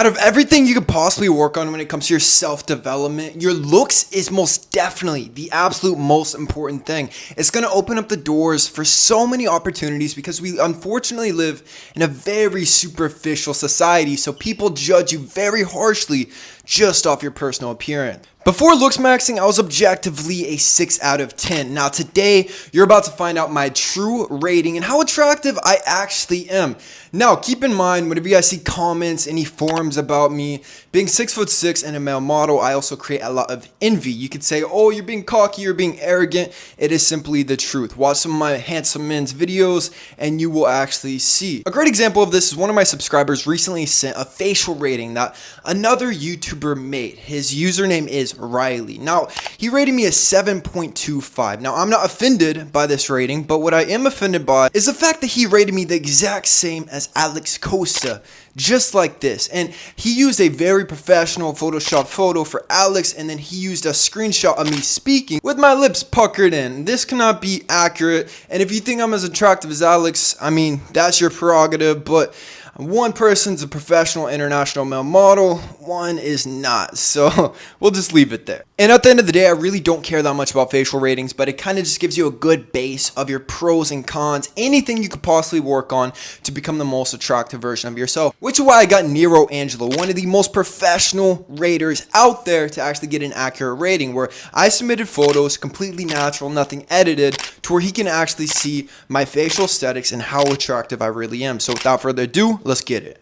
Out of everything you could possibly work on when it comes to your self-development, your looks is most definitely the absolute most important thing. It's going to open up the doors for so many opportunities because we unfortunately live in a very superficial society, so people judge you very harshly just off your personal appearance. Before looks maxing, I was objectively a 6 out of 10. Now today, you're about to find out my true rating and how attractive I actually am. Now keep in mind, whenever you guys see comments, any forums about me being 6'6" and a male model, I also create a lot of envy. You could say, oh, you're being cocky, you're being arrogant. It is simply the truth. Watch some of my handsome men's videos and you will actually see. A great example of this is one of my subscribers recently sent a facial rating that another YouTuber made. His username is Riley. Now, he rated me a 7.25. Now, I'm not offended by this rating, but what I am offended by is the fact that he rated me the exact same as Alex Costa, just like this. And he used a very professional Photoshop photo for Alex, and then he used a screenshot of me speaking with my lips puckered in. This cannot be accurate, and if you think I'm as attractive as Alex, I mean, that's your prerogative, but one person's a professional international male model, one is not, so we'll just leave it there. And at the end of the day, I really don't care that much about facial ratings, but it kind of just gives you a good base of your pros and cons, anything you could possibly work on to become the most attractive version of yourself, which is why I got Nero Angelo, one of the most professional raters out there, to actually get an accurate rating, where I submitted photos completely natural, nothing edited, to where he can actually see my facial aesthetics and how attractive I really am. So without further ado, let's get it.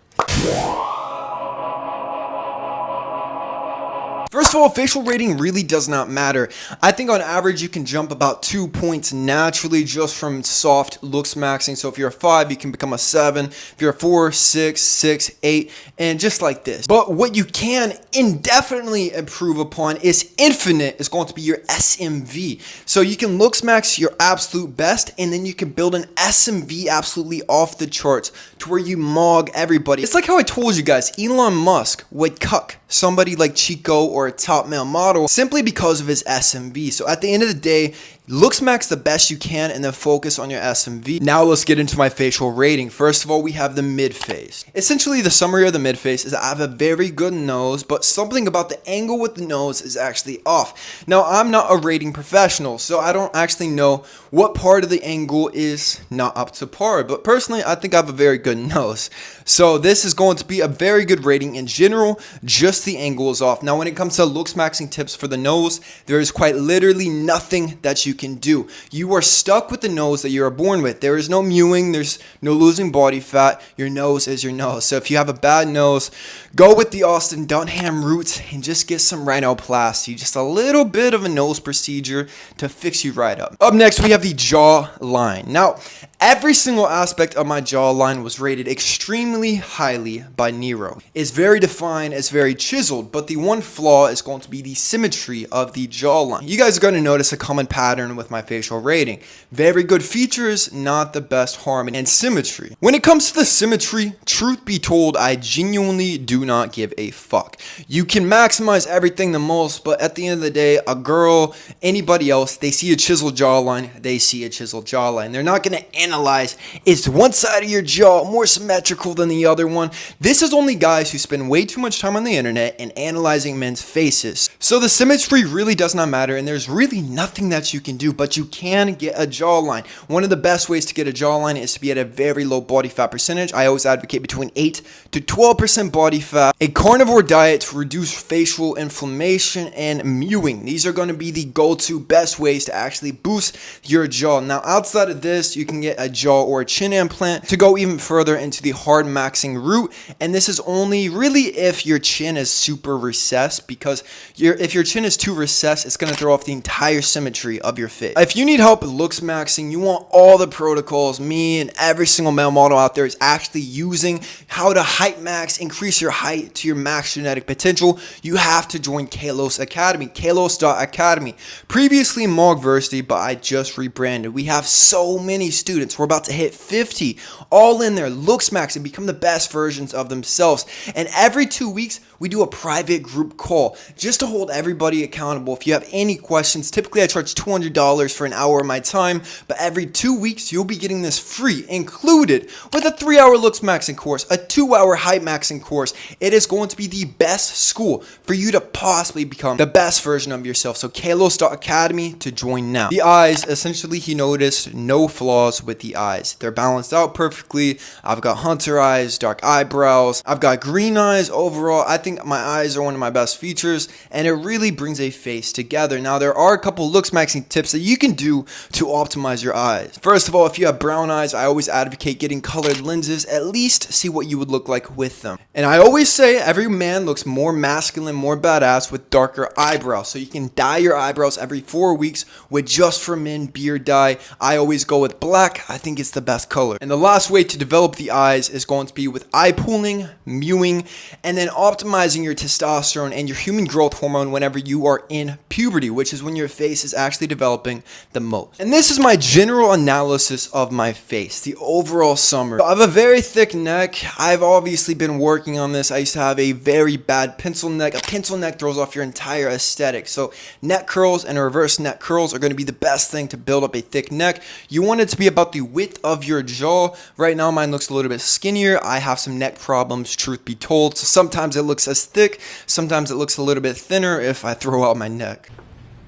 First of all, facial rating really does not matter. I think on average you can jump about 2 points naturally just from soft looks maxing. So if you're a 5, you can become a 7. If you're a 4, 6, 6, 8, and just like this. But what you can indefinitely improve upon is infinite is going to be your SMV. So you can looks max your absolute best, and then you can build an SMV absolutely off the charts to where you mog everybody. It's like how I told you guys, Elon Musk would cuck somebody like Chico or a top male model simply because of his SMV. So at the end of the day, looks max the best you can and then focus on your SMV. Now let's get into my facial rating. First of all, we have the mid face. Essentially, the summary of the mid face is I have a very good nose, but something about the angle with the nose is actually off. Now, I'm not a rating professional, so I don't actually know what part of the angle is not up to par, but personally, I think I have a very good nose. So this is going to be a very good rating in general, just the angle is off. Now, when it comes to looks maxing tips for the nose, there is quite literally nothing that you can do. You are stuck with the nose that you are born with. There is no mewing, there's no losing body fat. Your nose is your nose. So if you have a bad nose, go with the Austin Dunham route and just get some rhinoplasty, just a little bit of a nose procedure to fix you right up. Up next, we have the jawline. Now, every single aspect of my jawline was rated extremely highly by Nero. It's very defined, it's very chiseled, but the one flaw is going to be the symmetry of the jawline. You guys are going to notice a common pattern with my facial rating. Very good features, not the best harmony and symmetry. When it comes to the symmetry, truth be told, I genuinely do not give a fuck. You can maximize everything the most, but at the end of the day, a girl, anybody else, they see a chiseled jawline, they see a chiseled jawline. They're not going to analyze, is one side of your jaw more symmetrical than the other one? This is only guys who spend way too much time on the internet and analyzing men's faces. So the symmetry really does not matter, and there's really nothing that you can do, but you can get a jawline. One of the best ways to get a jawline is to be at a very low body fat percentage. I always advocate between 8 to 12% body fat, a carnivore diet to reduce facial inflammation, and mewing. These are going to be the go-to best ways to actually boost your jaw. Now, outside of this, you can get a jaw or a chin implant to go even further into the hard maxing route, and this is only really if your chin is super recessed, because if your chin is too recessed, it's going to throw off the entire symmetry of your face. If you need help with looks maxing, you want all the protocols me and every single male model out there is actually using, how to height max, increase your height to your max genetic potential, you have to join Kaos Academy, kalos.academy. Previously Mogversity, but I just rebranded. We have so many students. We're about to hit 50, all in there, looks max and become the best versions of themselves. And every 2 weeks, we do a private group call just to hold everybody accountable. If you have any questions, typically I charge $200 $100 for an hour of my time, but every 2 weeks you'll be getting this free, included with a 3-hour looks maxing course, a 2-hour height maxing course. It is going to be the best school for you to possibly become the best version of yourself. So Kalos.academy to join now. The eyes, essentially he noticed no flaws with the eyes. They're balanced out perfectly. I've got hunter eyes, dark eyebrows, I've got green eyes. Overall, I think my eyes are one of my best features, and it really brings a face together. Now, there are a couple looks maxing tips that you can do to optimize your eyes. First of all, if you have brown eyes, I always advocate getting colored lenses, at least see what you would look like with them. And I always say every man looks more masculine, more badass with darker eyebrows. So you can dye your eyebrows every 4 weeks with Just for Men beard dye. I always go with black. I think it's the best color. And the last way to develop the eyes is going to be with eye pooling, mewing, and then optimizing your testosterone and your human growth hormone whenever you are in puberty, which is when your face is actually developing the most. And this is my general analysis of my face, the overall summary. I have a very thick neck. I've obviously been working on this. I used to have a very bad pencil neck. A pencil neck throws off your entire aesthetic. So neck curls and reverse neck curls are going to be the best thing to build up a thick neck. You want it to be about the width of your jaw. Right now mine looks a little bit skinnier. I have some neck problems, truth be told. So sometimes it looks as thick, sometimes it looks a little bit thinner if I throw out my neck.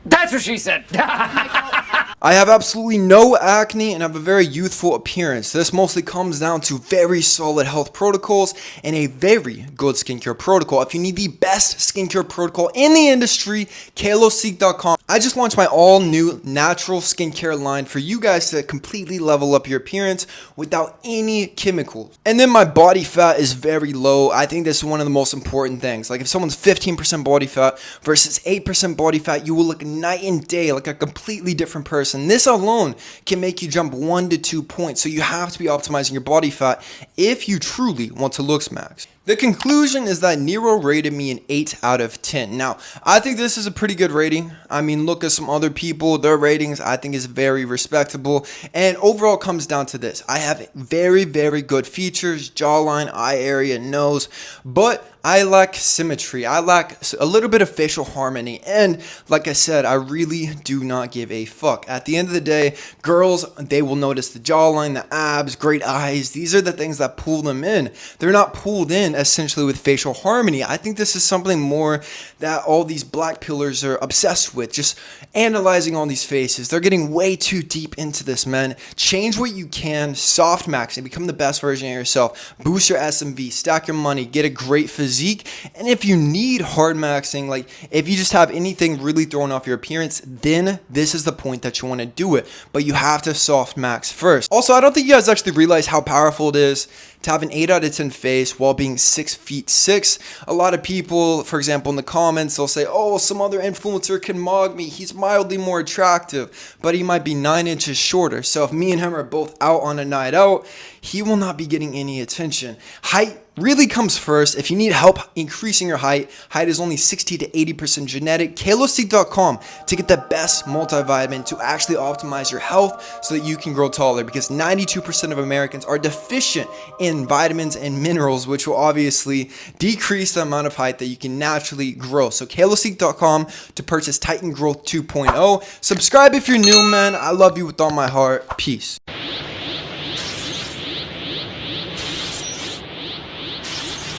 That's what she said. I have absolutely no acne and have a very youthful appearance. This mostly comes down to very solid health protocols and a very good skincare protocol. If you need the best skincare protocol in the industry, kalosique.com. I just launched my all new natural skincare line for you guys to completely level up your appearance without any chemicals. And then my body fat is very low. I think this is one of the most important things. Like if someone's 15% body fat versus 8% body fat, you will look night and day like a completely different person. This alone can make you jump 1 to 2 points. So you have to be optimizing your body fat if you truly want to looks max. The conclusion is that Nero rated me an 8 out of 10. Now, I think this is a pretty good rating. I mean, look at some other people, their ratings I think is very respectable. And overall comes down to this. I have very, very good features, jawline, eye area, nose, but I lack symmetry. I lack a little bit of facial harmony. And like I said, I really do not give a fuck. At the end of the day, girls, they will notice the jawline, the abs, great eyes. These are the things that pull them in. They're not pulled in essentially with facial harmony. I think this is something more that all these black pillars are obsessed with, just analyzing all these faces. They're getting way too deep into this, man. Change what you can, soft max, and become the best version of yourself. Boost your SMV, stack your money, get a great physique. And if you need hard maxing, like if you just have anything really throwing off your appearance, then this is the point that you want to do it. But you have to soft max first. Also, I don't think you guys actually realize how powerful it is to have an 8 out of 10 face while being 6'6". A lot of people, for example, in the comments, they'll say, oh, some other influencer can mog me. He's mildly more attractive, but he might be 9 inches shorter. So if me and him are both out on a night out, he will not be getting any attention. Height really comes first. If you need help increasing your height is only 60 to 80% genetic. kalosique.com to get the best multivitamin to actually optimize your health so that you can grow taller, because 92% of Americans are deficient in vitamins and minerals, which will obviously decrease the amount of height that you can naturally grow. So kalosique.com to purchase Titan Growth 2.0. Subscribe if you're new, man. I love you with all my heart. Peace.